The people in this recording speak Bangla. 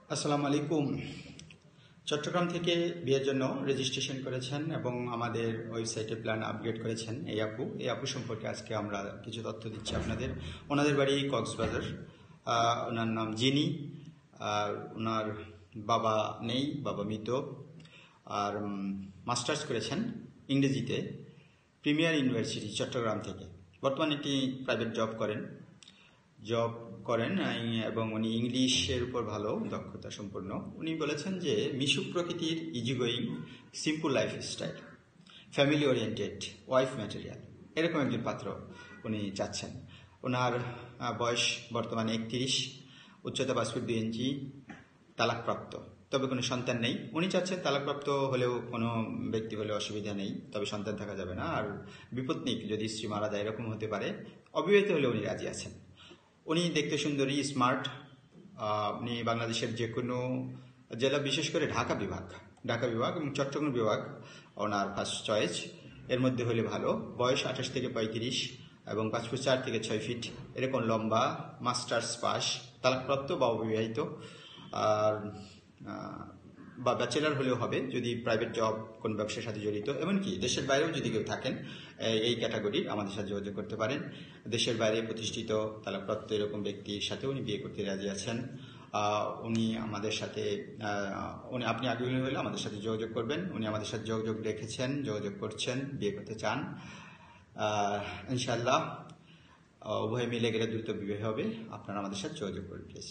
আসসালামু আলাইকুম। চট্টগ্রাম থেকে বিয়ের জন্য রেজিস্ট্রেশন করেছেন এবং আমাদের ওয়েবসাইটে প্ল্যান আপগ্রেড করেছেন এই আপু সম্পর্কে আজকে আমরা কিছু তথ্য দিচ্ছি আপনাদের। ওনাদের বাড়ি কক্সবাজার। ওনার নাম জিনি। আর ওনার বাবা নেই, বাবা মৃত। আর মাস্টার্স করেছেন ইংরেজিতে প্রিমিয়ার ইউনিভার্সিটি চট্টগ্রাম থেকে। বর্তমানে একটি প্রাইভেট জব করেন এবং উনি ইংলিশের উপর ভালো দক্ষতা সম্পন্ন। উনি বলেছেন যে মিশুক প্রকৃতির, easy going, simple lifestyle, family oriented, wife material, এরকম একজন পাত্র উনি চাচ্ছেন। ওনার বয়স বর্তমানে 31, উচ্চতা 5 ফুট 2 ইঞ্চি, তালাকপ্রাপ্ত, তবে কোনো সন্তান নেই। উনি চাচ্ছেন তালাকপ্রাপ্ত হলেও কোনো ব্যক্তি হলে অসুবিধা নেই, তবে সন্তান থাকা যাবে না। আর বিপত্নিক, যদি স্ত্রী মারা যায় এরকম হতে পারে। অবিবাহিত হলে উনি রাজি আছেন। উনি দেখতে সুন্দরী, স্মার্ট। উনি বাংলাদেশের যে কোনো জেলা, বিশেষ করে ঢাকা বিভাগ এবং চট্টগ্রাম বিভাগ ওনার ফার্স্ট চয়েস। এর মধ্যে হলে ভালো। বয়স 28 থেকে 35 এবং 5 ফুট 4 থেকে 6 ফিট এরকম লম্বা, মাস্টার্স পাস, তালাকপ্রাপ্ত বা অবিবাহিত, আর বা ব্যাচেলার হলেও হবে যদি প্রাইভেট জব, কোন ব্যবসার সাথে জড়িত। এমনকি দেশের বাইরেও যদি কেউ থাকেন এই ক্যাটাগরির, আমাদের সাথে যোগাযোগ করতে পারেন। দেশের বাইরে প্রতিষ্ঠিত তালাকপ্রাপ্ত এরকম ব্যক্তির সাথে উনি বিয়ে করতে রাজি আছেন। উনি আমাদের সাথে আপনি আগ্রহী হলে আমাদের সাথে যোগাযোগ করবেন। উনি আমাদের সাথে যোগাযোগ করছেন, বিয়ে করতে চান। ইনশাআল্লাহ উভয় মিলে গেলে দ্রুত বিয়ে হবে। আপনারা আমাদের সাথে যোগাযোগ করুন প্লিজ।